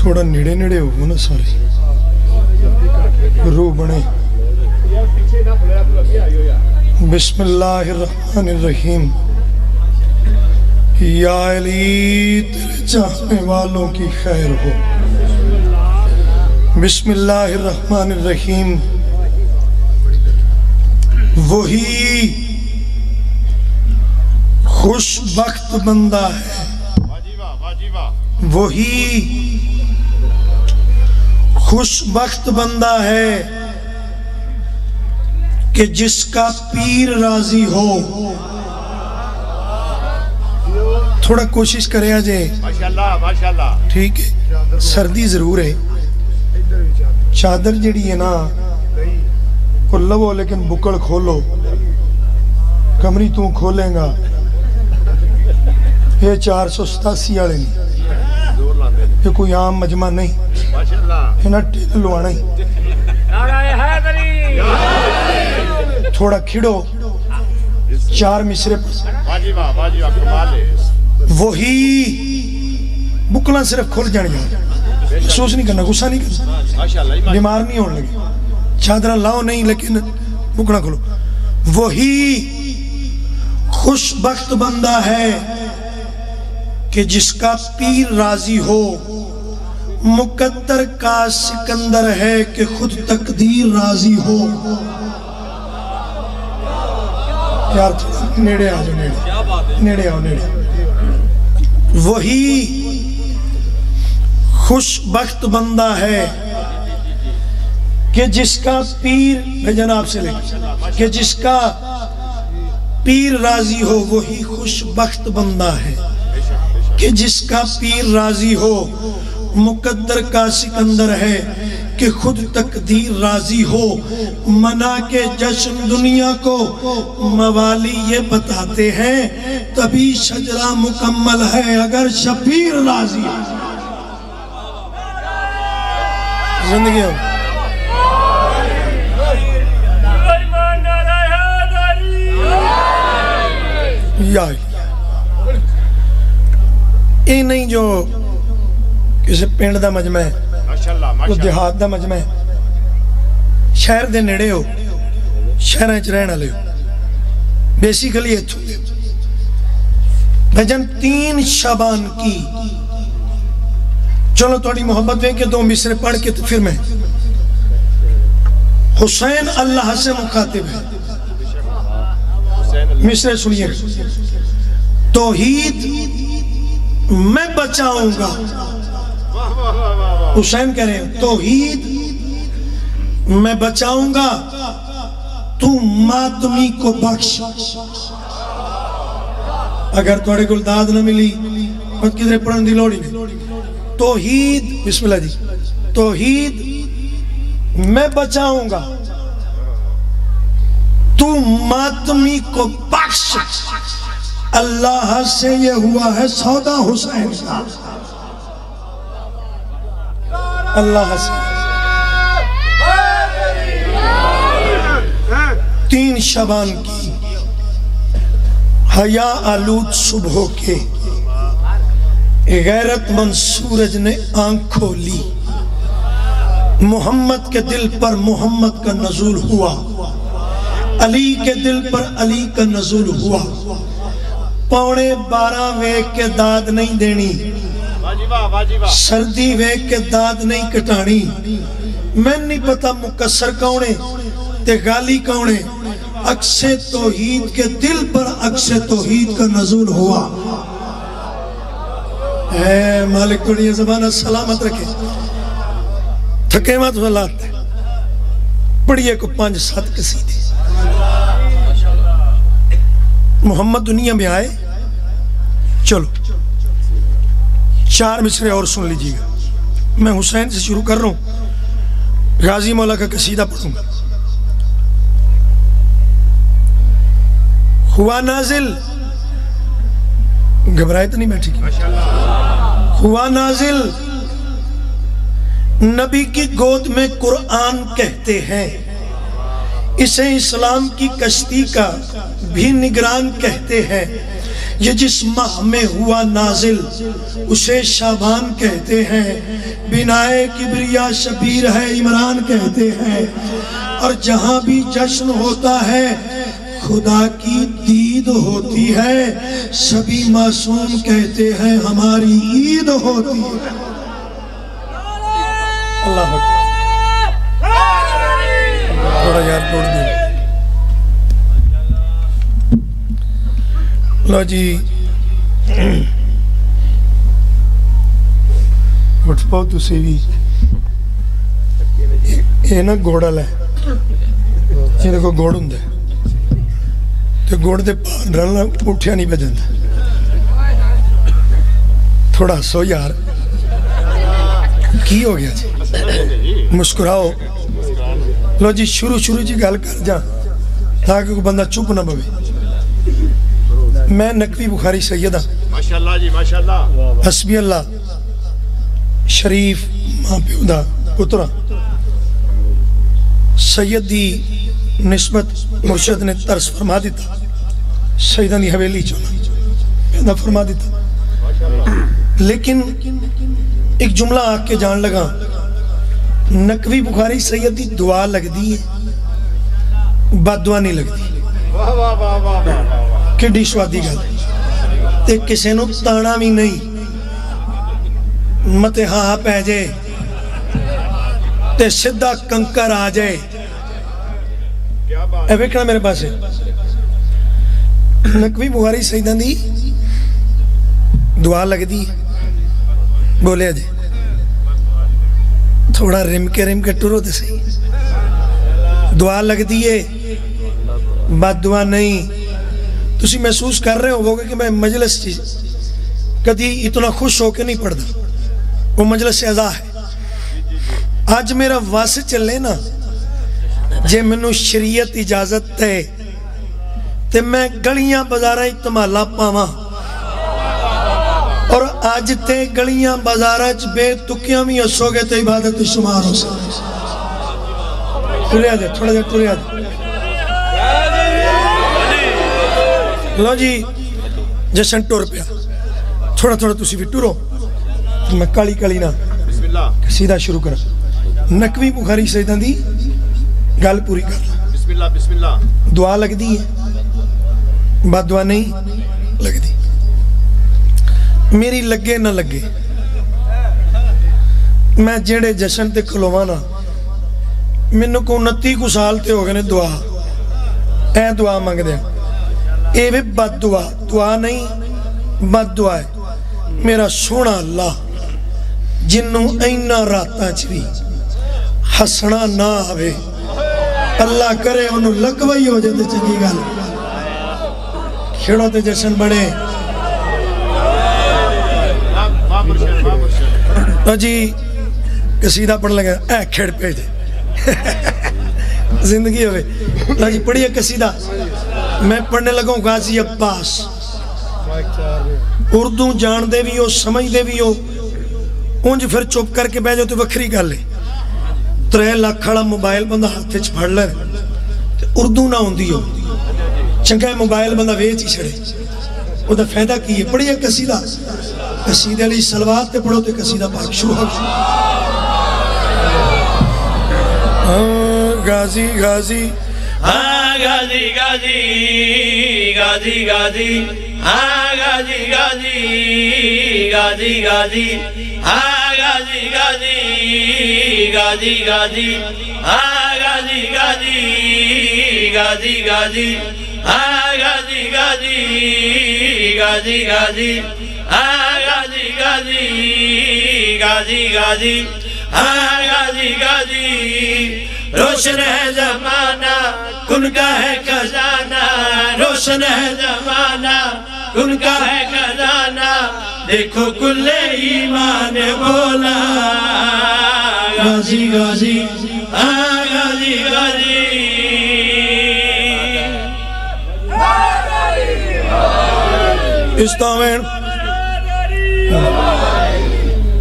تھوڑا نیڑے نیڑے ہو نا سارے روح بنے بسم اللہ الرحمن الرحیم یا علی تیرے چاہنے والوں کی خیر ہو بسم اللہ الرحمن الرحیم وہی خوش بخت بندہ ہے وہی خوش بخت بندہ ہے کہ جس کا پیر راضی ہو تھوڑا کوشش کرے آجے ٹھیک ہے سردی ضرور ہے چادر جڑی ہے نا کو لو لیکن بکڑ کھولو کمری تو کھولیں گا یہ 487 آلے نہیں یہ کوئی عام مجمع نہیں یہ نا ٹیل لوانا ہی تھوڑا کھڑو 4 مصرے پر وہی بکلا صرف کھول جانے جانے محسوس نہیں کرنا غصہ نہیں کرنا بیمار نہیں ہونے لگے چادرہ لاؤ نہیں لیکن بکلا کھولو وہی خوش بخت بندہ ہے کہ جس کا پیر راضی ہو مقدر کا سکندر ہے کہ خود تقدیر راضی ہو یار نیڑے آجو نیڑے آؤ نیڑے وہی خوش بخت بندہ ہے کہ جس کا پیر جناب سے لے کہ جس کا پیر راضی ہو وہی خوش بخت بندہ ہے کہ جس کا پیر راضی ہو مقدر کا سکندر ہے کہ خود تقدیر راضی ہو منا کے جشن دنیا کو موالی یہ بتاتے ہیں تبھی شجرہ مکمل ہے اگر شبیر راضی ہے زندگی ہو یا یہ نہیں جو کسی پینڈ دا مجمع ہے کوئی دیہات دا مجمع ہے شہر دے نیڑے ہو شہریں چ رہنا لے ہو بیسیکلی اتھو بھجن 3 شعبان کی چلو توڑی محبت میں کہ 2 مصرے پڑھ کے تو پھر میں حسین اللہ سے مخاطب ہے مصرے سنیے توحید میں بچاؤں گا حسین کہہ رہے ہیں توحید میں بچاؤں گا تو ماتمی کو بخش اگر توڑے گلداد نہ ملی بس کدھرے پڑھن دی لوڑی نہیں توحید بسم اللہ جی توحید میں بچاؤں گا تو ماتمی کو بخش اللہ سے یہ ہوا ہے سودا حسین کا اللہ سے 3 شعبان کی حیا آلود صبح کے غیرت مند سورج نے آنکھ کھولی محمد کے دل پر محمد کا نزول ہوا علی کے دل پر علی کا نزول ہوا 12:15 ویک کے داد نہیں دینی سردی ویک کے داد نہیں کٹانی میں نہیں پتا مقصر کونے تے غالی کونے عکس توحید کے دل پر عکس توحید کا نزول ہوا اے مالک توڑی زبانہ سلامت رکھے تھکے مات ولاد پڑھئے کو 5-7 قصیدے محمد دنیا میں آئے چلو 4 مصرے اور سن لیجئے گا میں حسین سے شروع کر رہا ہوں غازی مولا کا قصیدہ پڑھوں گا ہوا نازل گھبرائے تو نہیں بیٹھی کی ہوا نازل نبی کی گود میں قرآن کہتے ہیں اسے اسلام کی کشتی کا بھی نگران کہتے ہیں یہ جس ماہ میں ہوا نازل اسے شعبان کہتے ہیں، بنائے کبریا شبیر ہے عمران کہتے ہیں، اور جہاں بھی جشن ہوتا ہے خدا کی دید ہوتی ہے، سبھی معصوم کہتے ہیں ہماری عید ہوتی ہے۔ اللہ تھوڑا یار توڑ دیں۔ لو جی اٹھ پاؤ تسی بھی، یہ نا گھوڑا لے یہ دیکھو گھوڑ ہوں دے تو گھوڑ دے رلنا اٹھیا نہیں بجندا، تھوڑا سو یار کی ہو گیا جی، مسکراؤ۔ لو جی شروع جی گل کر جا تاکہ کوئی بندہ چپ نہ بوے۔ میں نقوی بخاری سیدہ ماشاءاللہ جی ماشاءاللہ، حسبی اللہ شریف ماں پیودا پترا سید دی نسبت مرشد نے طرز فرما دیتا، سیدہ دی حویلی چونا پیدا فرما دیتا، لیکن ایک جملہ آ کے جان لگا، نقوی بخاری سید دی دعا لگ دی ہے، بد دعا نہیں لگ دی، کڈی سوادی گل تے کسے نو تانا بھی نہیں، متے ہاں پہ جائے تے سدھا کنکر آ جائے۔ اے ویکھنا میرے پاس ہے نقوی بخاری سیدہ دی دعا لگ دی، بولے جے تھوڑا رم کے ٹرو تے صحیح، دعا لگ دیئے بد دعا نہیں۔ تسی محسوس کر رہے ہو کہ میں مجلس چیز کدی اتنا خوش ہو کے نہیں پڑھتا، وہ مجلس اعزا ہے۔ آج میرا واس چلے نا جے منو شریعت اجازت ہے تے میں گلیاں بازاراں اتمالا پاواں، اور آج تے گلیاں بازاراں بے تکیاں بھی ہسو گے تے عبادت شمار ہو سکے۔ ٹریا جائے تھوڑا جائے ٹریا جائے۔ لو جی جشن ٹور پیا، تھوڑا تسی بھی ٹورو، میں کالی نا سیدھا شروع کرا۔ نقوی بخاری سیدہ دی گل پوری کر رہا، بسم اللہ بسم اللہ، دعا لگ دی ہے، بد دعا نہیں لگ دی، میری لگے نہ لگے، میں جیڑے جشن تے کھلوانا مینوں کو 29 کو سال تے ہو گئے نے دعا اے دعا مانگ دیا، اے بھی بد دعا نہیں بد دعا ہے۔ میرا سونا اللہ جنوں اینا راتاں چوی ہسنا نہ آوے، اللہ کرے انہوں لگوئی ہو جاتے چنگی گل، کھڑو تے جشن بڑے۔ تو جی قصیدہ پڑھ لگا اے کھڑ پہ دے زندگی ہوئے۔ تو جی پڑھئے قصیدہ، میں پڑھنے لگا ہوں غازی عباس، اردو جان دے بھی ہو سمجھ دے بھی ہو، انج پھر چپ کر کے بیجو تو وکھری گل ہے۔ 3 لاکھ کھڑا موبائل بندہ ہاتھ چ پھڑ لے اردو نہ ہوندی ہو، چنگا موبائل بندہ ویچ ہی چھڑے، وہ دا فائدہ کی ہے۔ پڑھئے قصیدہ، قصیدہ علی سلوات تے پڑھو تے قصیدہ پاک شروع ہو۔ غازی غازی ہاں غازی غازی غازی غازی ہاں غازی غازی غازی غازی ہاں غازی غازی غازی غازی ہاں غازی غازی غازی غازی ہاں غازی غازی غازی غازی ہاں غازی غازی غازی غازی ہاں غازی غازی روشن ہے زمانہ کن کا ہے خزانہ، روشن ہے زمانہ کن کا ہے خزانہ، دیکھو کل ایمان بولا غازی غازی ہاں غازی غازی۔ استوین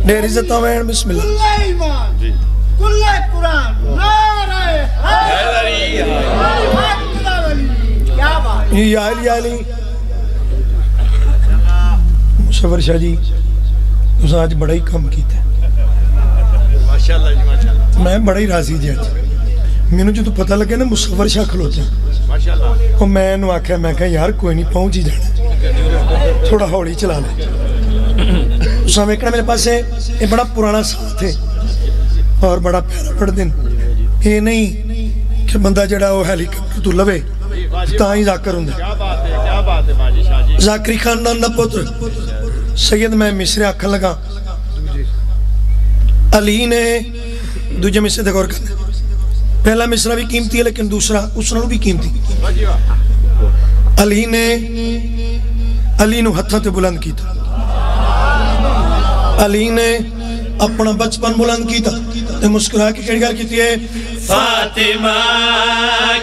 دیر عزت آوین بسم اللہ۔ کل ایمان کل قرآن نعرہ حیدری کیا بات یا علی مصور شاہ جی تساں آج بڑا ہی کام کیتا ہے ماشاءاللہ جی ماشاءاللہ میں بڑا ہی راضی جی آج مینوں جو تو پتہ لگے نا مصور شاہ کھلوتے ہیں ماشاءاللہ اور میں انہوں آکھیا میں کہا یار کوئی نہیں پہنچ ہی جانا تھوڑا ہوڑی چلا لے تساں ویکھنا میرے پاس ہے یہ بڑا پرانا ساتھ ہے اور بڑا پیارا پڑھ دن یہ نہیں کہ بندہ جڑا وہ ہیلی کاپٹر تو لوے تاں ہی ذاکر ہوں کیا بات ہے باجی شاہ جی ذاکری خاندان دا پتر سید میں مصر آکھن لگا علی نے دوجہ مصر دے غور کرنے پہلا مصرہ بھی قیمتی ہے لیکن دوسرا اس نالوں بھی قیمتی علی نو ہتھاں تے بلند کیتا علی نے اپنا بچپن بلند کیتا تے مسکرا کے کہڑی گل کیتی ہے فاطمہ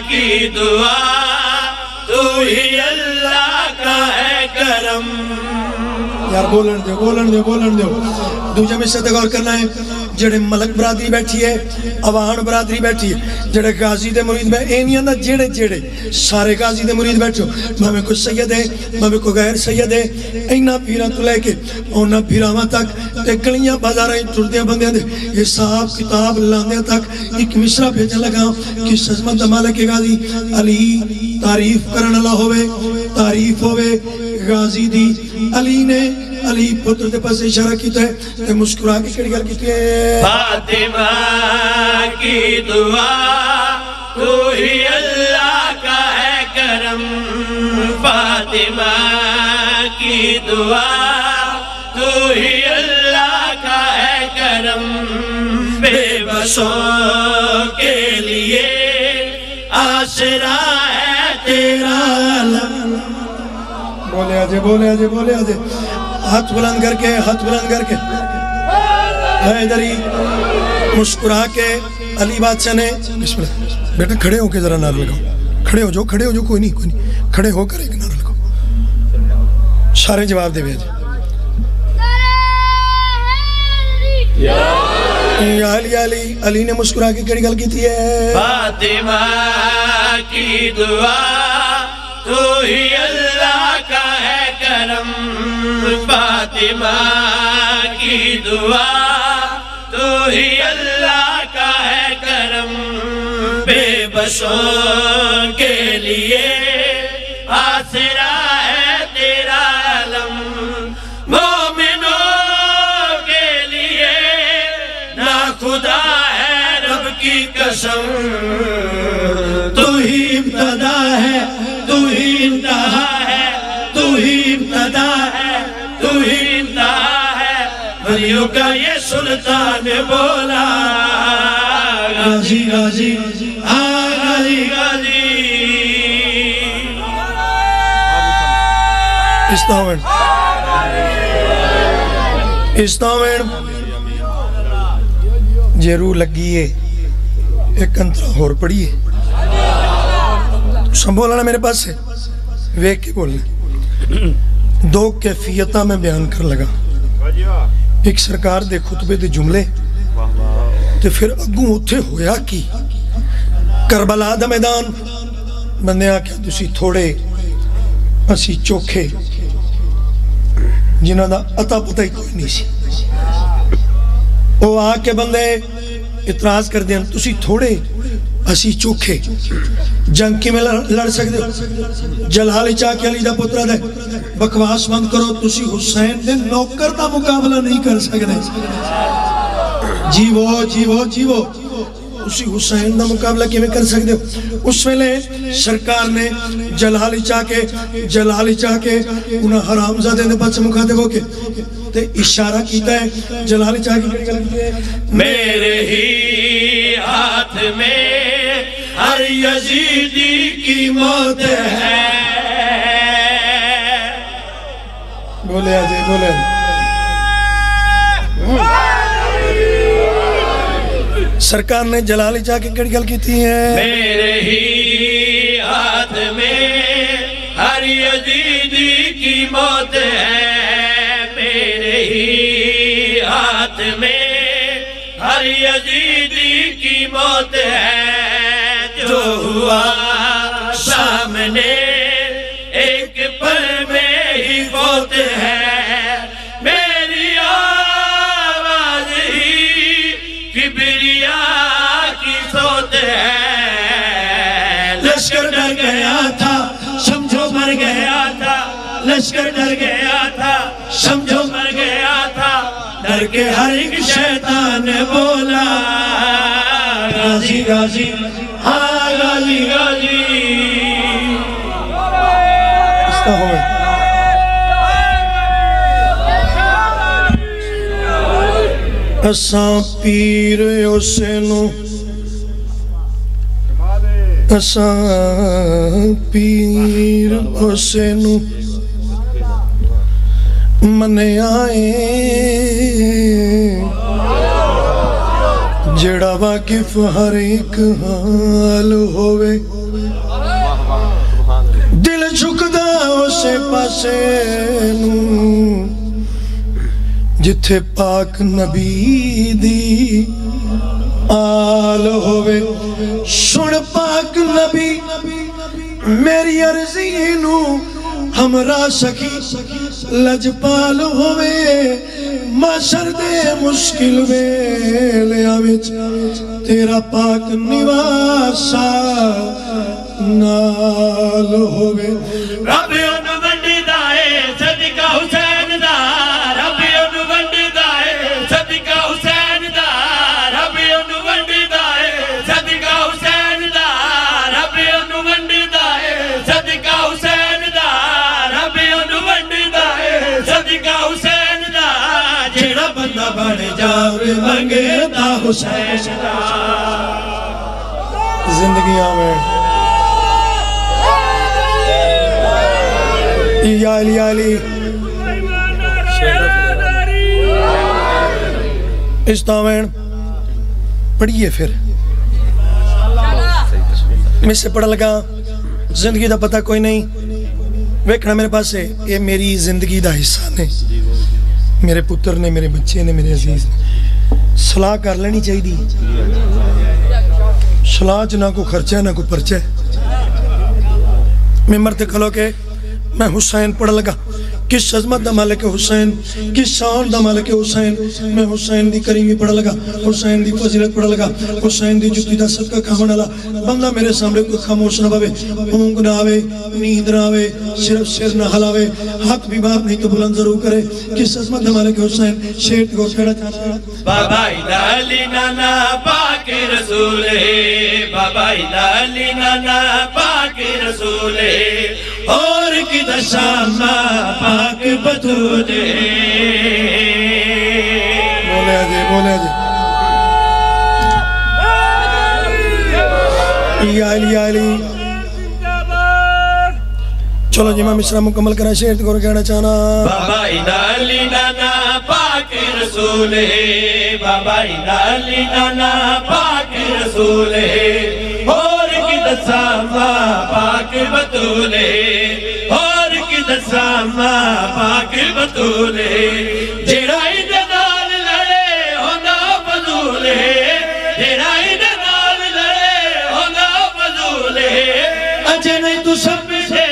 کی دعا تو ہی اللہ کا ہے کرم یار بولن دے دوجہ مصر تے غور کرنا ہے جڑے ملک برادری بیٹھی ہے عوان برادری بیٹھی ہے جڑے غازی دے مرید بیٹھے اینیاں دا جڑے سارے غازی دے مرید بیٹھو میں کوئی سید ہے میں کوئی غیر سید ہے اینا پیران تو لے کے اونا پیراواں تک تے گلیاں بازاراں ٹردیاں بندیاں دے حساب کتاب لاندیاں تک ایک مصرہ بھیجن لگا کہ عظمت مالک غازی علی تعریف کرن اللہ ہوئے تعریف ہوئے غازی دی علی نے علی پتر دے پاس اشارہ کیتا ہے تے مسکرا کے کڑی گل کیتی ہے فاطمہ کی دعا تو ہی اللہ کا ہے کرم فاطمہ کی دعا تو ہی اللہ کا ہے کرم بے بسوں کے لیے آسرا ہے تیرا علم بولے آجے ہاتھ بلند کر کے حیدری مسکرا کے علی بادشاہ نے بسم اللہ بیٹا کھڑے ہو کے ذرا نعرہ لگاؤ کھڑے ہو جو کوئی نہیں کھڑے ہو کر ایک نعرہ لگاؤ سارے جواب دے بھیجے یا علی نے مسکرا کے کڑی گل کیتی ہے فاطمہ کی دعا تو ہی اللہ کا ہے کرم فاطمہ کی دعا تو ہی اللہ کا ہے کرم بے بسوں کے لیے آسرا ہے تیرا علم مومنوں کے لیے نا خدا ہے رب کی قسم تو ہی ابتدا ہے تو ہی انتہا ہے تو ہی ابتدا ہے تو ہی انتہا ہے ولیوں کا یہ سلطان بولا غازی غازی غازی غازی استاوین جے روح لگی ہے ایک انترا ہور پڑی ہے سنبھولنا میرے پاس سے ویک کے بولنے دو کیفیتہ میں بیان کر لگا ایک سرکار دے خطبے دے جملے تے پھر اگوں اتھے ہویا کی کربلا دا میدان بندے آکے تسی تھوڑے اسی چوکھے جنہاں دا عطا پتہ ہی کوئی نہیں سی وہ آکے بندے اعتراض کر دیں تسی تھوڑے اسی چوکھے جنگ کی میں لڑ سکتے ہو جلال چاکی علی دا پترہ دے بکواس بند کرو تسی حسین دے نوکر دا مقابلہ نہیں کر سکتے جیوو اسی حسین دا مقابلہ کی میں کر سکتے ہو اس ویلے سرکار نے جلال چاکے انہاں حرام زادے دے پاس مخاطب ہو کے تے اشارہ کیتا ہے جلال چاکے میرے ہی ہاتھ میں ہر یزیدی کی موت ہے بولے آجے سرکار نے جلالی چاہ کے کڑی گل کیتی ہے میرے ہی ہاتھ میں ہر یزیدی کی موت ہے میرے ہی ہاتھ میں ہر یزیدی کی موت ہے جو ہوا سامنے ایک پل میں ہی فوت ہے کبریا کی سوت ہے لشکر ڈر گیا تھا سمجھو مر گیا تھا لشکر ڈر گیا تھا سمجھو مر گیا تھا ڈر کے ہر ایک شیطان بولا غازی غازی ہاں غازی غازی اس طرح ہوئے اساں پیر حسینو اساں پیر حسینو منے آئے جڑا واقف ہر ایک حال ہوئے دل جھکدا اسے پاسے نوں جتھے پاک نبی دی آل ہوئے سن پاک نبی میری عرضی نو ہمراہ سکی لجپال ہوئے معاشر دے مشکل ویلیاں وچ تیرا پاک نواسا نال ہوئے رب ان ونڈی دائے صدقہ حسین دا رب ان ونڈی دائے صدقہ حسین دا رب ان ونڈی دائے صدقہ حسین دا رب ان ونڈی دائے صدقہ حسین دا رب ان ونڈی دائے صدقہ حسین دا جیڑا بندہ بڑھ جاوے منگے تا حسین دا زندگیاں میں یا علی علی استامین پڑھئے پھر میں سے پڑھا لگا زندگی دا پتہ کوئی نہیں ویکھنا میرے پاس ہے یہ میری زندگی دا حصہ نے میرے پتر نے میرے بچے نے میرے عزیز نے صلاح کر لینی چاہی دی صلاح چ نہ کو خرچہ نہ کو پرچہ میں مرتے کھلو کے میں حسین پڑھ لگا کس عظمت دا مالک حسین کس شان دا مالک حسین میں حسین دی کریمی پڑھ لگا حسین دی فضیلت پڑھ لگا حسین دی جتی دا صدقہ کھامن والا بندہ میرے سامنے کوئی خاموش نہ بھاوے اونگ نہ آوے نیند نہ آوے صرف سر نہ ہلاوے حق بھی بات نہیں تو بلند ضرور کرے کس عظمت دا مالک حسین شیر کو کھڑا چاہتا بابا علی نانا پاک رسول ہے بابا علی نانا پاک رسول ہے اور کی دشامہ پاک بطول ہے بولے آجے یا علی چلو جی میں مصرع مکمل کرنا شیر کو کہنا چاہنا بابا علی نانا پاک رسول ہے بابا علی نانا پاک رسول ہے اور کی دشامہ پاک بطول ہے اور کی دشامہ پاک بطول ہے جیڑا نال لڑے ہونا فضول ہے جیڑا نال لڑے ہونا فضول ہے اجے نہیں تو سب سے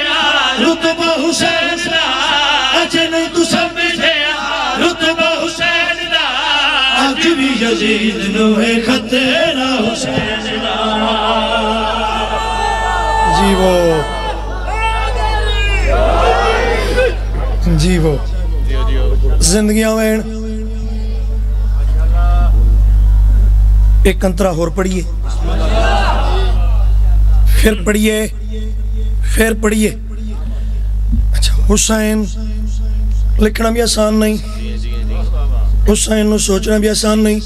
رتبہ حسین دا اجے نہیں تو سب سے رتبہ حسین دا آج بھی یزید نو ہے خطرہ حسین دا جی وہ زندگیاں میں ایک انترہ اور پڑھئے پھر پڑھئے اچھا حسین لکھنا بھی آسان نہیں حسین نو سوچنا بھی آسان نہیں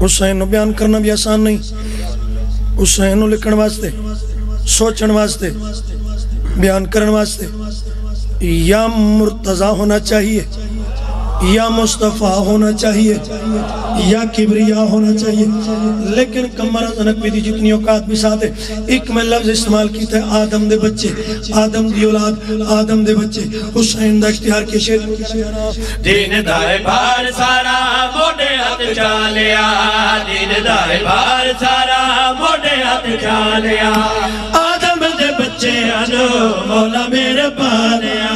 حسین نو بیان کرنا بھی آسان نہیں حسین نو لکھن واسطے سوچن واسطے بیان کرن واسطے یا مرتضی ہونا چاہیے یا مصطفیٰ ہونا چاہیے یا کبریا ہونا چاہیے لیکن کمرہ زنک بھی دی جتنی اوقات بھی ساتھ ہے ایک میں لفظ استعمال کیتا ہے آدم دے بچے آدم دی اولاد آدم دے بچے حسین دا اختیار کے شیر دین دائے بھار سارا موڑے ہاتھ چالیا دین دائے بھار سارا موڑے ہاتھ چالیا آدم دے بچے آنو مولا میرے پالیا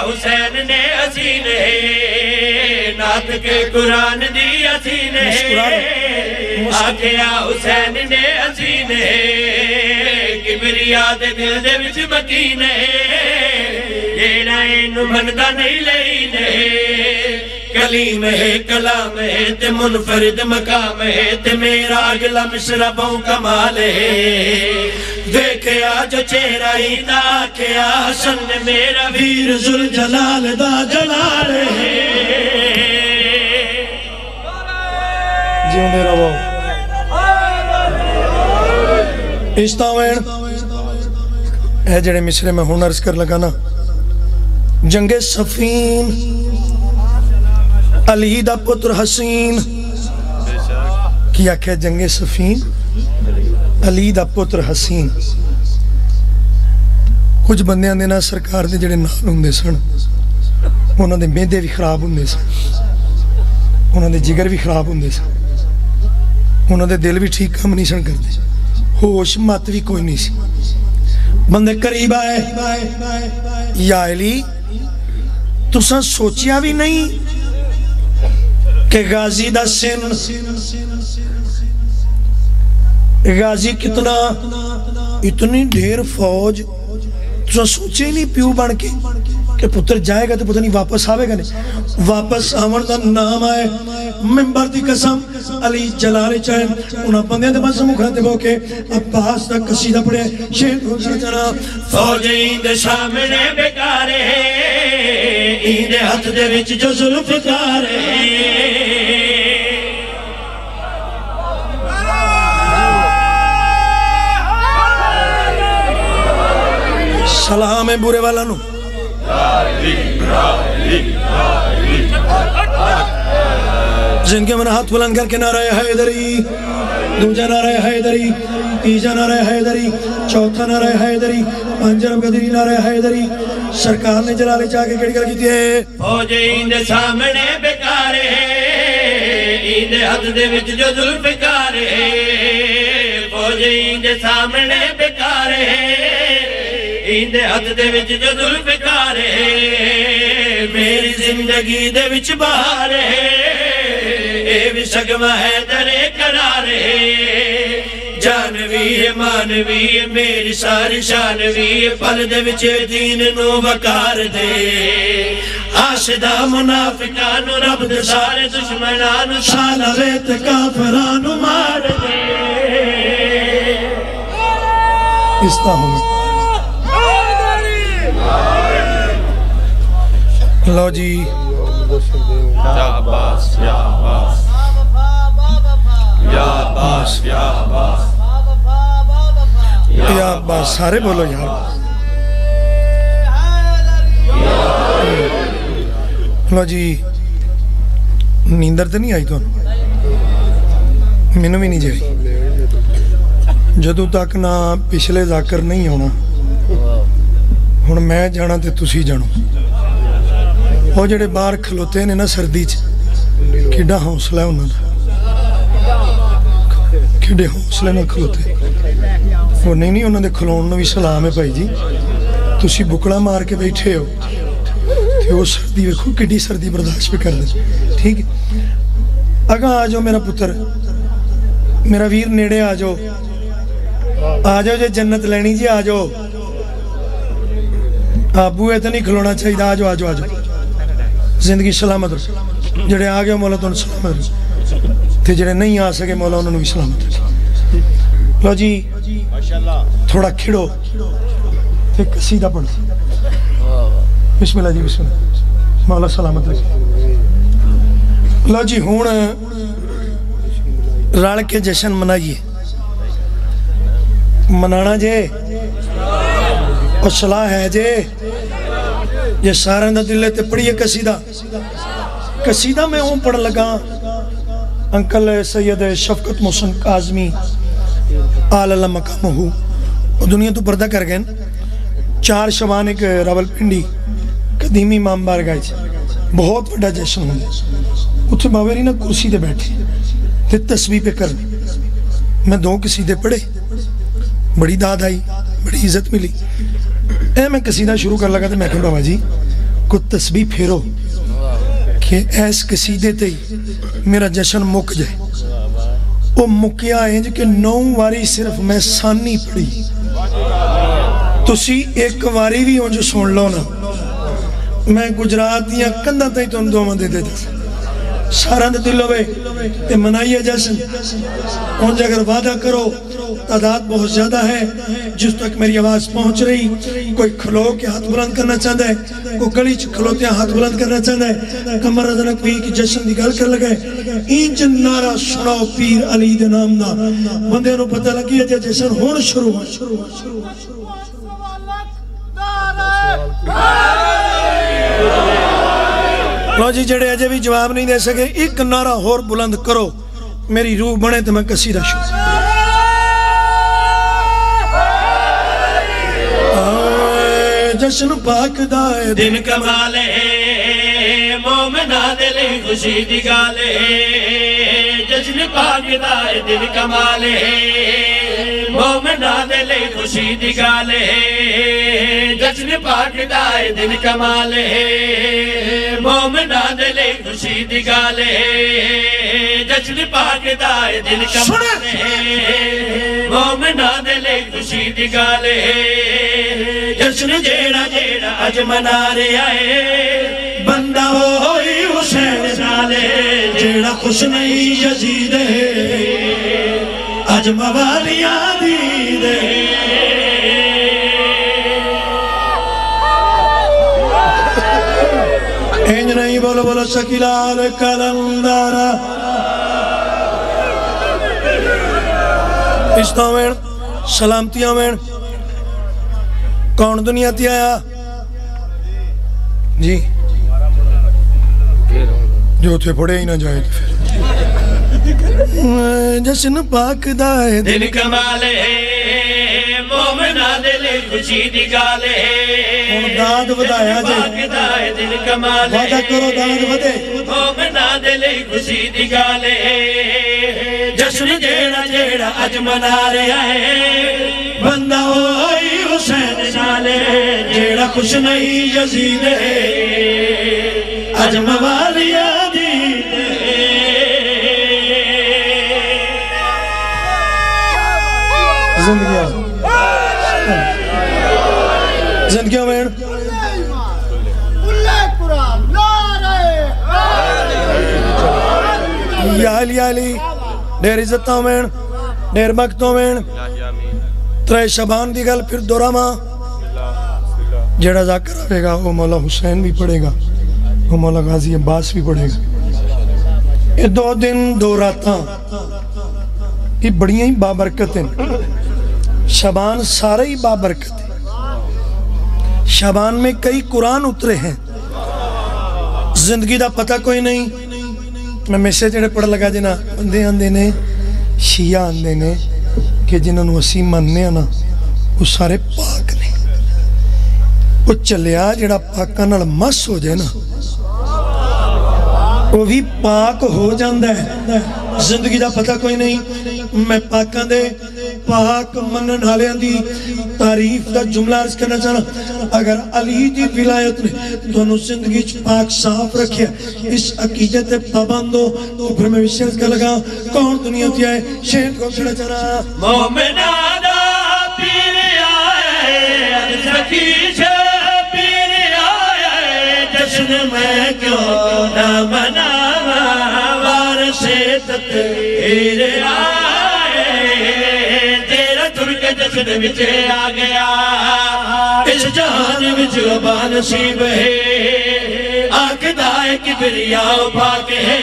حسین نے حسین ہے نعت کے قرآن دی حسین ہے آکیا حسین نے حسین ہے کبریا دے دل دے وچ مکین ہے جیڑا اینو مندا نہیں لین ہے کلیم ہے کلام ہے تے منفرد مقام ہے تے میرا اگلا مصرع بہو کمال ہے دیکھیا جو چہرہ ہی دا کیا حسن نے میرا ویر ذوالجلال دا جلال ہے جیوں دے رہو اشتاوین اے جڑے مصرے میں ہون عرض کر لگا نا جنگ صفین علی دا پتر حسین کیا کہ جنگ صفین علی دا پتر حسین کچھ بندیاں دے نا سرکار دے جڑے نال ہوندے سن انہاں دے میدے بھی خراب ہوندے سن انہاں دے جگر بھی خراب ہوندے سن انہاں دے دل بھی ٹھیک کام نہیں سن کرتے ہوش مت بھی کوئی نہیں سی بندے قریب آئے یا علی تساں سوچیا بھی نہیں کہ غازی دا سن غازی کتنا اتنی دیر فوج تساں سوچے نہیں پیو بن کے کہ پتر جائے گا تو پتر نہیں واپس آوے گا نہیں واپس آمن دا نام آئے ممبر دی قسم علی جلال چاہے انہاں بندیاں دے بس مکھراتے ہو کے عباس دا قصیدہ پڑھے شہد ہو جانا فوج ایند سامنے بیکارے ایند ہاتھ دے وچ جو ذوالفقار ہے سلام ہے برے والا نو جن کے من ہاتھ بلند کر کے نعرہ حیدری دوجہ نعرہ حیدری تیجہ نعرہ حیدری چوتھا نعرہ حیدری پنجرم قدری نعرہ حیدری سرکار نے جلالے چاہ کے کڑی کر کی تھی فوج ایند سامنے بیکار ہے ایند ہاتھ دے وچ جو ذوالفقار ہے فوج ایند سامنے بیکار ہے ایند ہاتھ دے وچ جو ذوالفقار ہے میری زندگی دے وچ بہار ہے اے بھی سگمہ ہے درے قرار ہے جانوی ہے مانوی ہے میری ساری شانوی ہے پل دے وچ دین نو وقار دے آشدہ منافقانو رب دے سارے دشمنانو سالویت کافرانو مار دے استا ہوں لو جی یا عباس یا عباس یا عباس یا عباس یا عباس سارے بولو یا عباس لو جی نیندر تو نہیں آئی تو مینوں بھی نہیں جائی جدو تک نہ پچھلے ذاکر نہیں ہونا ہن میں جانا تے تسی جانو وہ جڑے باہر کھلوتے نے نا سردی کیڈا حوصلہ ہے انہوں نے کیڈے حوصلے نہ کھلوتے وہ نہیں انہوں نے کھلون بھی سلام ہے بھائی جی تسی بکڑا مار کے بیٹھے ہو کہ وہ سردی ویکھو کیڈی سردی برداشت پہ کر دے ٹھیک ہے اگاں آ جاؤ میرا پتر میرا ویر نیڑے آ جاؤ جی جنت لینی جی آ جاؤ آبو ہے تو نہیں کھلونا چاہیے آ جاؤ زندگی سلامت رکھ جڑے آ گئے مولا تو انہوں سلامت رکھ تے جڑے نہیں آ سکے مولا انہوں بھی سلامت رکھ لو جی تھوڑا کھڑو تے قصیدہ پڑھ بسم اللہ جی بسم اللہ مولا سلامت رکھ لو جی ہون رال کے جشن منائیے منانا جے اور صلاح ہے جے یہ سارا دا دل تے پڑھیے قصیدہ میں ہوں پڑھ لگا انکل سید شفقت محسن کاظمی آل اللہ مقام ہو دنیا تو پردہ کر گئے 4 شبان ایک راول پنڈی قدیمی امام بارگاہ بہت بڑا جشن ہوں اتھے باویری نا کرسی دے بیٹھے تے تسبیح پہ کر میں 2 قصیدے پڑھے بڑی داد آئی بڑی عزت ملی اے میں قصیدہ شروع کر لگا تو میں کہوں بابا جی کوئی تسبیح پھیرو کہ ایس قصیدے تے میرا جشن مک جائے. وہ مکیا ہے کہ 9 واری صرف میں سانی پڑھی تسی ایک واری بھی ہوں جو سن لو نا میں گجرات دیا کندہ تھی تو ان دو مندے دے دے سارا دل ہوئے تے منائیے جشن ان جا اگر وعدہ کرو تعداد بہت زیادہ ہے جس تک میری آواز پہنچ رہی کوئی کھلو کے ہاتھ بلند کرنا چاہتا ہے کوئی گلی کھلوتے ہاتھ بلند کرنا چاہتا ہے کمر رضنک بھی کی جشن دی گل کر لگے اینچ نعرہ سناؤ پیر علی دے نام دا بندے انہوں پتہ لگی ہے جشن ہون شروع ہے. لو جی جڑے اجے بھی جواب نہیں دے سکے ایک نعرہ اور بلند کرو میری روح بنے تو میں قصیدہ شروع. جشن پاک دائے دن کمالے مومنہ دلے خوشی دی گالے جشن پاک دائے دن کمالے مومنہ دلے خوشی دی گالے جشن پاک دائے دن کمالے مومنہ دلے خوشی دی گالے جشن پاک دائے دن کمالے مومنہ دلے خوشی دی گالے جشن جیڑا جیڑا اج منا رہے آئے بندہ ہوئی حسین نالے جیڑا خوش نہیں یزید ہے اج موالیاں دید ہے. اینج نہیں بولو بولو شکیلال کلندارا عزتوں میں سلامتیاں میں کون دنیا تی آیا جی جو تھے پڑھے ہی نہ جائے تو پھر جشن پاک دائے دن کمالے مومنہ دلے خوشی دی گالے ان داد ودایا جے پاک دائے دن کمالے وعدہ کرو داد ودے مومنہ دلے خوشی دی گالے جشن جیڑا جیڑا اج منا رہے آئے بندہ ہوئی حسین نالے جیڑا خوش نہیں یزید ہے اج موالیاں دید ہے. زندگیوں میں یا علی علی دیر عزتوں میں دیر بختوں میں ترے شبان دی گل پھر دوراما جیڑا ذاکر آئے گا وہ مولا حسین بھی پڑھے گا وہ مولا غازی عباس بھی پڑھے گا. یہ 2 دن 2 راتاں یہ بڑیاں ہی بابرکت ہیں. شبان سارے ہی بابرکت ہیں. شبان میں کئی قرآن اترے ہیں. زندگی دا پتہ کوئی نہیں. میں میسیج جڑے پڑھ لگا جنا بندے آندے نے شیعہ آندے نے کہ جنہوں نے اسی مننے نا وہ سارے پاک نہیں. وہ چلیا جڑا پاکاں نال مس ہو جائے نا وہ بھی پاک ہو جاندہ ہے. زندگی دا پتہ کوئی نہیں. میں پاکاں دے پاک منن حالیاں دی تعریف دا جملہ عرض کرنا چاہنا. اگر علی دی ولایت نے دونوں زندگی پاک صاف رکھیا اس عقیدت پابندو تو پھر میں وشیز کر لگا کون دنیا تی آئے شہد کو کھڑا چاہنا مومنہ دا پیر آئے اج سکیش پیر آئے جشن میں کیوں نہ مناوا وارث تطہیر آئے تیرا ترک جشن وچے آ گیا اس جہان وچ با نصیب ہے آکدائے کبریاء پاک ہے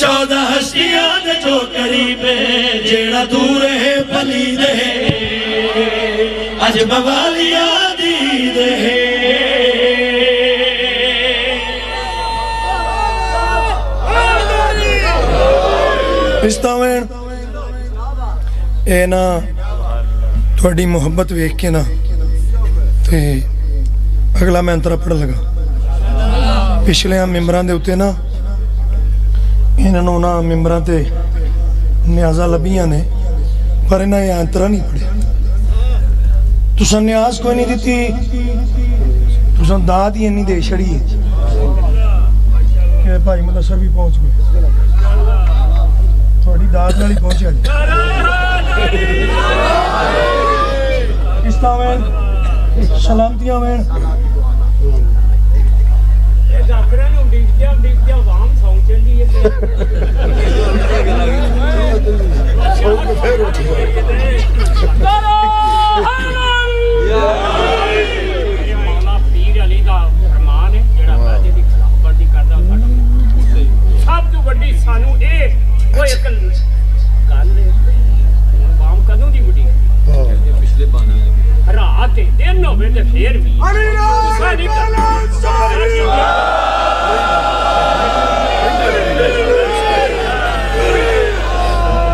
14 ہستیاں دے جو قریب ہے جیڑا دور ہے پلید ہے اج موالیاں دید ہے. پستاوین اے نا تھوڑی محبت ویکھ کے نا تے اگلا میں انترہ پڑھ لگا. پچھلے ہاں ممبران دے ہوتے نا انہوں نا ممبران تے نیازہ لبیاں نے پر انہاں یہ انترہ نہیں پڑھے. تساں نیاز کوئی نہیں دیتی، تساں داد ہی نہیں دے چھڑی ہے کہ بھائی مدثر بھی پہنچ گئے، تھوڑی داد نال ہی پہنچیا جی۔ اس طرح سلامتیاں وین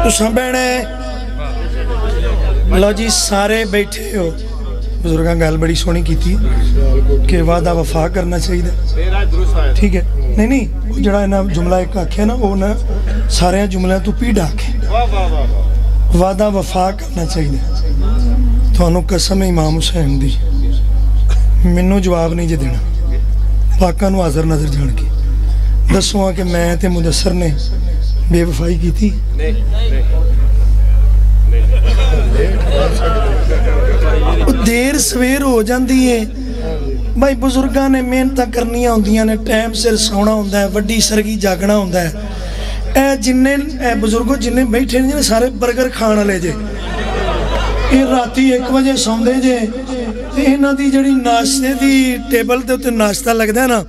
تساں بہنے لو جی سارے بیٹھے ہو، بزرگاں گل بڑی سونی کی تھی کہ وعدہ وفا کرنا چاہیے، ٹھیک ہے؟ نہیں وہ جڑا ہے جملہ ایک آکھے نا، وہ نا سارے جملے تو پیڑ آکھے، وعدہ وفا کرنا چاہیے۔ تو انہوں قسم امام حسین دی منو جواب نہیں جے دینا، پاکاں نو حاضر نظر جان کے دسواں کہ میں تے مدثر نے بے وفائی کی تھی؟ دیر سویر ہو جاندی ہے بھائی، بزرگاں نے محنتاں کرنیاں ہوندیاں نے، ٹائم سر سونا ہوندا ہے، وڈی سرگی جاگنا ہوندا ہے۔ اے جننے بزرگوں جننے بیٹھے نے سارے برگر کھانا لے جے، یہ راتی 1 بجے سوندے جے، انہاں دی جڑی ناشتے دی ٹیبل تے تے ناشتہ لگدا ہے نا،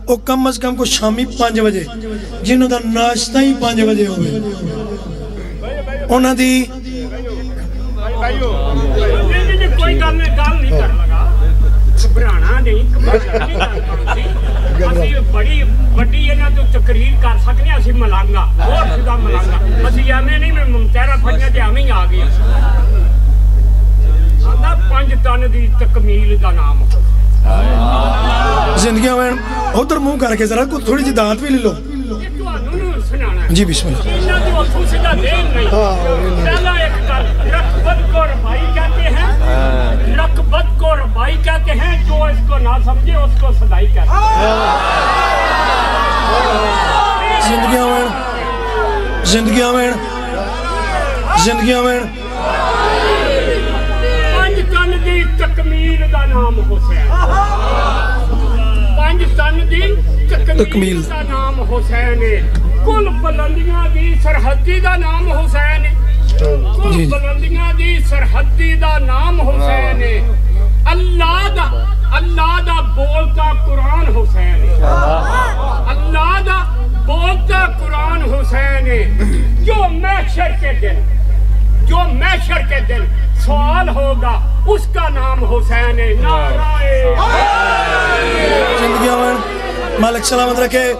وہ کم از کم کو شامی 5 بجے، جنہوں دا ناشتہ ہی 5 بجے ہوئے، انہاں دی کوئی گل نہیں کر لگا، گھبرانا نہیں، اسی بڑی وڈی انہاں تو تقریر کر سکنے، اسی ملانگا بہت خدا ملانگا، اسی ایویں نہیں میں ممتیرہ پھڑیاں تے ایویں ہی آ گئی۔ آندا 5 تن دی تکمیل دا نام زندگیاں میں ادھر منہ کر کے ذرا کوئی تھوڑی جی دانت بھی لے لو جی۔ بسم اللہ۔ پہلا ایک رقبت کو ربائی کہتے ہیں، رقبت کو ربائی کہتے ہیں، جو اس کو نہ سمجھے اس کو صدائی کہتے ہیں۔ زندگیاں میں زندگیاں میں زندگیاں میں 5 تن دی تکمیل دا نام حسین، 5 تن دی تکمیل دا نام حسین ہے، کل بلندیاں دی سرحدی دا نام حسین ہے، کل بلندیاں دی سرحدی دا نام حسین ہے، اللہ دا بولتا قرآن حسین ہے، اللہ دا بولتا قرآن حسین ہے۔ جو محشر کے دن سوال ہوگا اس کا نام حسین ہے۔ زندگیاں میں مالک سلامت رکھے۔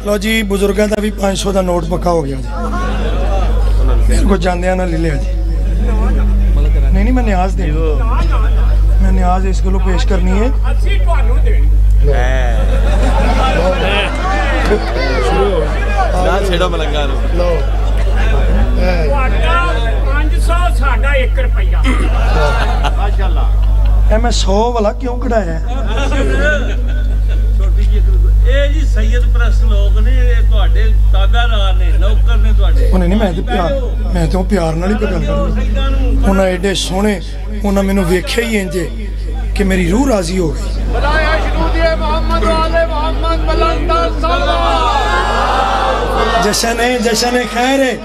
لو جی بزرگاں دا بھی 500 دا نوٹ پکا ہو گیا جی، میرے کو جاندیاں نہ لے لیا جی، نہیں میں نیاز دیں، میں نیاز اس گلو پیش کرنی ہے۔ نہ چھیڑو ملنگا نو، 500 ساڑھا 1 روپیہ اے میں 100 والا کیوں کڑایا ہے؟ اے جی سید پرست لوگ نے، تواڈے تابعدار نے، نوکر نے تواڈے، انہیں نہیں میں تو پیار نال ہی پہ گل کروں، انہاں ایڈے سونے، انہاں مینوں ویکھیا ہی انجے کہ میری روح راضی ہو گئی۔ بلائے شنودی محمد و آل محمد بلند جشن خیر ہے۔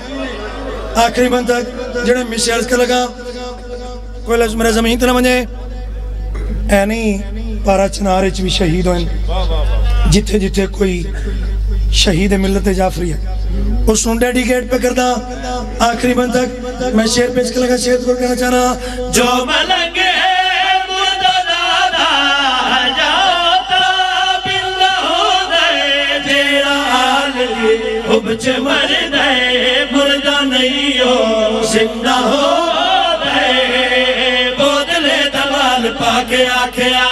آخری بند تک جڑے میں عرض کر لگا، کوئی لفظ میرے زمین تے نہ منجے، اے نہیں پارا چنار وچ بھی شہید ہوئے، جتھے جتھے کوئی شہید ملت جعفری ہے اس کو ڈیڈیکیٹ پہ کردا۔ آخری بند تک میں شعر پیش کر لگا، شعر کو کہنا چاہنا، جو ملنگ ہے مردہ دادا جاتا باللہ دے، جیڑا آل لی ابچ مرد ہے، مردہ نہیں ہو زندہ ہو دے، بودلے دلال پاکے آکھیا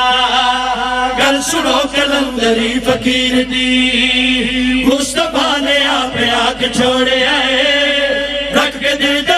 گل سنو کلندری فقیر دی، مصطفیٰ نے آپ آکھ چھوڑے آئے، رکھ کے دل دے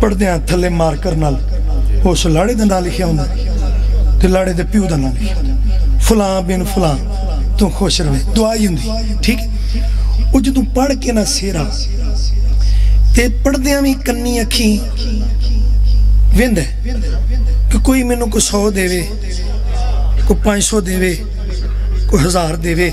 ਪੜਦਿਆਂ ਥੱਲੇ ਮਾਰਕਰ ਨਾਲ ਉਸ ਲਾੜੇ ਦਾ ਨਾਂ ਲਿਖਿਆ ਹੁੰਦਾ ਤੇ ਲਾੜੇ ਦੇ ਪਿਓ ਦਾ ਨਾਂ ਲਿਖਿਆ ਹੁੰਦਾ, ਫਲਾਂ ਬਿਨ ਫਲਾਂ ਤੂੰ ਖੁਸ਼ ਰਵੇਂ, ਦੁਆ ਹੀ ਹੁੰਦੀ। ਠੀਕ, ਉਹ ਜਦੋਂ ਪੜ੍ਹ ਕੇ ਨਾ ਸਿਹਰਾ ਤੇ ਪੜਦਿਆਂ ਵੀ ਕੰਨੀ ਅੱਖੀ ਵਿੰਦ ਕਿ ਕੋਈ ਮੈਨੂੰ ਕੋਈ 100 ਦੇਵੇ, ਕੋਈ 500 ਦੇਵੇ, ਕੋਈ 1000 ਦੇਵੇ,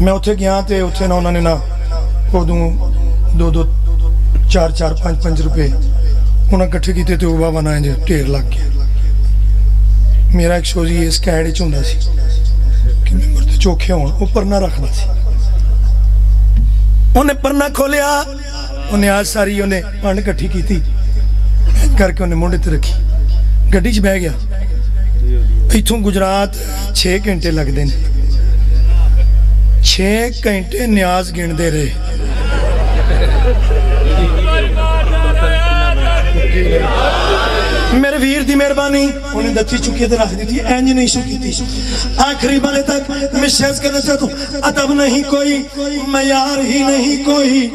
میں اتھے گیا تے اتھے نہ انہوں نے نہ ادوں 2 4 5 روپے انہیں کٹھے کیتے تے وہ بابا نہ ٹھیر لگ گیا. میرا ایک شوزی اس کیڑے چوندا سی کہ میں مرتے چوکھے ہوں اوپر نہ رکھنا سی. انہیں پرنا کھولیا, انہیں آج ساری انہیں پانڈ کٹھی کی تھی کر کے انہیں مونڈے تے رکھی, گڈی چ بہ گیا. ایتھوں گجرات 6 گھنٹے لگ دیں, 6 گھنٹے نیاز گن دے رہے. میرے ویر دی مہربانی انہیں دتی چکی تے رکھ دی تھی, اینج نہیں چکی تھی. آخری بلے تک مسیز کرنا چاہتا ہوں, ادب نہیں کوئی, معیار ہی نہیں کوئی,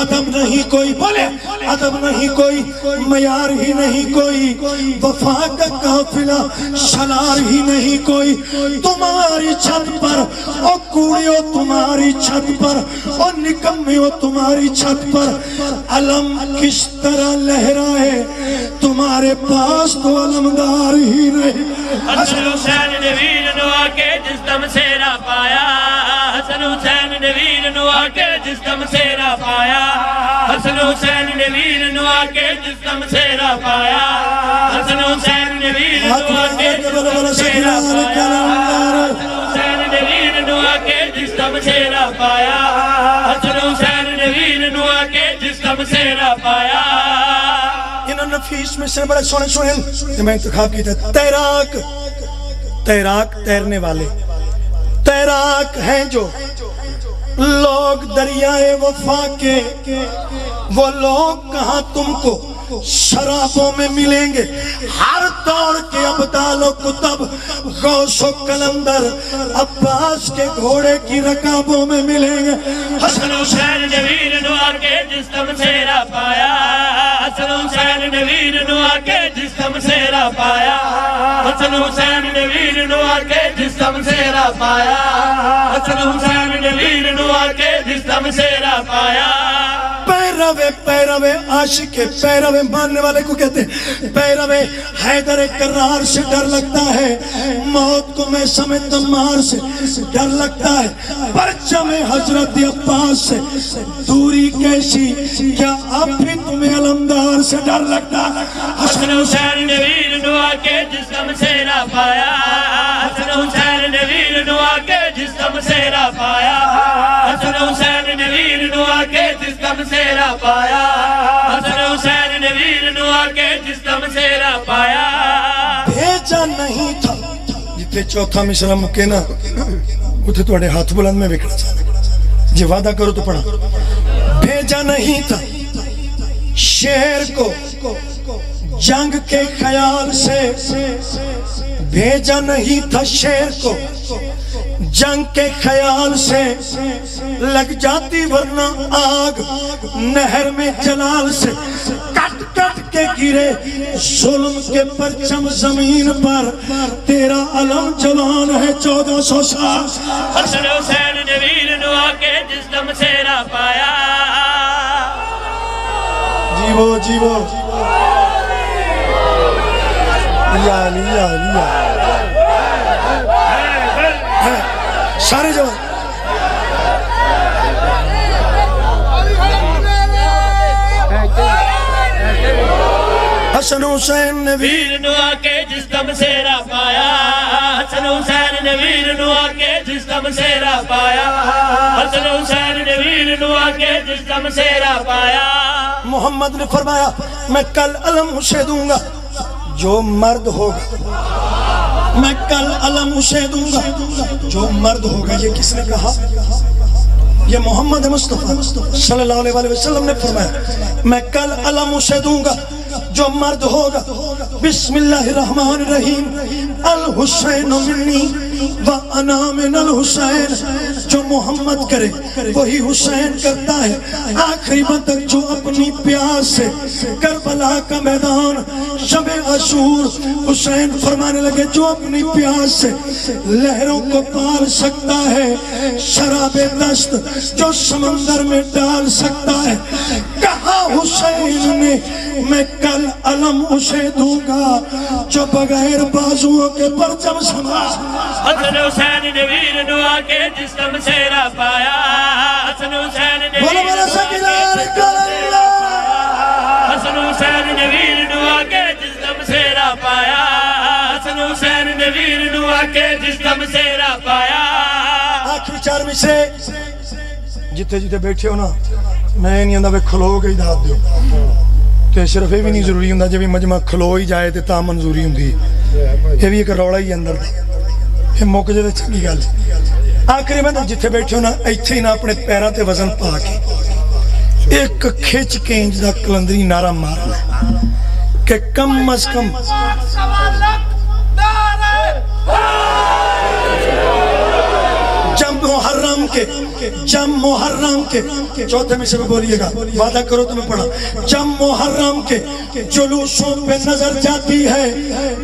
ادب نہیں کوئی, بولے ادب نہیں کوئی, معیار ہی نہیں کوئی, وفا کا قافلہ شلار ہی نہیں کوئی. تمہاری چھت پر او کوڑیو, تمہاری چھت پر او نکمیو, تمہاری چھت پر علم کس طرح لہرائے, تمہارے پاس تو علمدار ہی نہیں. حسن حسین نے ویر نو آکے جس دم سیرا پایا, حسن حسین نے ویر نو آکے جس دم سیرا پایا, حسن حسین نے ویر نو آکے جس دم سیرا پایا, حسن حسین نے ویر نو آکے جس دم سیرا پایا, حسن حسین نے ویر نو آکے جس دم سیرا پایا, حسن حسین نے ویر نو آکے جس دم سیرا پایا. نفیس میں سے بڑے سونے سونے میں انتخاب کی تھا. تیراک, تیراک تیرنے والے, تیراک ہیں جو لوگ دریائے وفا کے, وہ لوگ کہاں تم کو شرابوں میں ملیں گے. ہر دور کے ابدال و کتب, غوث و کلندر, عباس کے گھوڑے کی رکابوں میں ملیں گے. حسن حسین نے ویر نو آکے جس دم سیرا پایا, حسن حسین نے ویر نو آکے جس دم سیرا پایا, حسن حسین نے ویر نو آکے جس دم سیرا پایا, حسن حسین نے ویر نو آکے جس دم سیرا پایا. پیروے پیروے عاشق کے پیروے ماننے والے کو کہتے ہیں پیروے حیدر کرار سے ڈر لگتا ہے, موت کو میں سمیت مار سے ڈر لگتا ہے, پرچم حضرت عباس سے دوری کیسی, کیا اب بھی تمہیں علمدار سے ڈر لگتا ہے. حسن حسین نے ویر نو آکے جس دم سیرا پایا, حسن حسین نے ویر نو آکے جس دم سیرا پایا, حسن حسین نے ویر نو آکے جس دم سیرا پایا, حسن حسین نے ویر نو آکے جس دم سیرا پایا. بھیجا نہیں تھا جتے چوتھا مصرع مکے نا اتھے توڑے ہاتھ بلند میں بکڑا چاہتا, جی وعدہ کرو تو پڑھا. بھیجا نہیں تھا شہر کو جنگ کے خیال سے, بھیجا نہیں تھا شہر کو جنگ کے خیال سے, لگ جاتی ورنہ آگ نہر میں جلال سے. کٹ کٹ کے گرے ظلم کے پرچم زمین پر, تیرا علم جوان ہے 1400 سال. حسن حسین نے ویر نو آکے جس دم سیرا پایا. جیو جیو یا علی یا علی یا سارے جوان حسن حسین نے ویر نو آکے جس دم سیرا پایا, حسن حسین نے ویر نو آکے جس دم سیرا پایا, حسن حسین نے ویر نو آکے جس دم سیرا پایا. محمد نے فرمایا میں کل علم اسے دوں گا جو مرد ہوگا, میں کل علم اسے دوں گا جو مرد ہوگا. یہ کس نے کہا؟ یہ محمد مصطفیٰ صلی اللہ علیہ وسلم نے فرمایا میں کل علم اسے دوں گا جو مرد ہوگا. بسم اللہ الرحمن الرحیم, الحسین منی وانا من الحسین, جو محمد کرے وہی حسین کرتا ہے. آخری تک جو اپنی پیاس سے کربلا کا میدان شب عاشور, حسین فرمانے لگے جو اپنی پیاس سے لہروں کو پال سکتا ہے, شراب دست جو سمندر میں ڈال سکتا ہے. کہا حسین نے میں کل علم اسے دوں گا جو بغیر بازوؤں کے پرچم سما. حسن حسین نے ویر نوا کے جسم سیرا پایا. حسن حسین نے بولو بولو سکینار کلندر. حسن حسین نے ویر نوا کے جسم سیرا پایا. حسن حسین نے ویر نوا کے جسم سیرا پایا. آخری 4 مصرے جتے جتے بیٹھے ہو نا میں نہیں آندہ کھلو گئی داد دیو تو صرف یہ بھی نہیں ضروری ہوں جب مجمع کھلو ہی جائے تو تا منظوری ہوں یہ بھی ایک روڑا ہی اندر یہ موقع جدے چنگی گل. آخری میں جتے بیٹھے ہو نا ایتھے ہی نا اپنے پیرہ تے وزن پا کے ایک کھچ کے انج دا کلندری نعرہ مارنا کہ کم از کم جم محرم کے چوتھے میں سے بھی بولیے گا وعدہ کرو تمہیں پڑھا. جم محرم کے جلوسوں پہ نظر جاتی ہے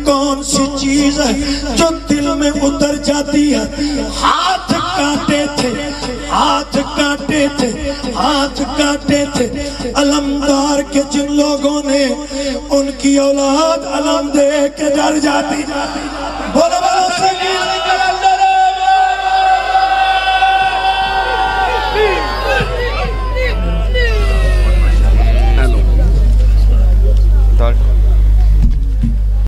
کون سی چیز ہے جو دل میں اتر جاتی ہے. ہاتھ کاٹے تھے ہاتھ کاٹے تھے ہاتھ کاٹے تھے علمدار کے جن لوگوں نے ان کی اولاد علم دے کے ڈر جاتی. بولو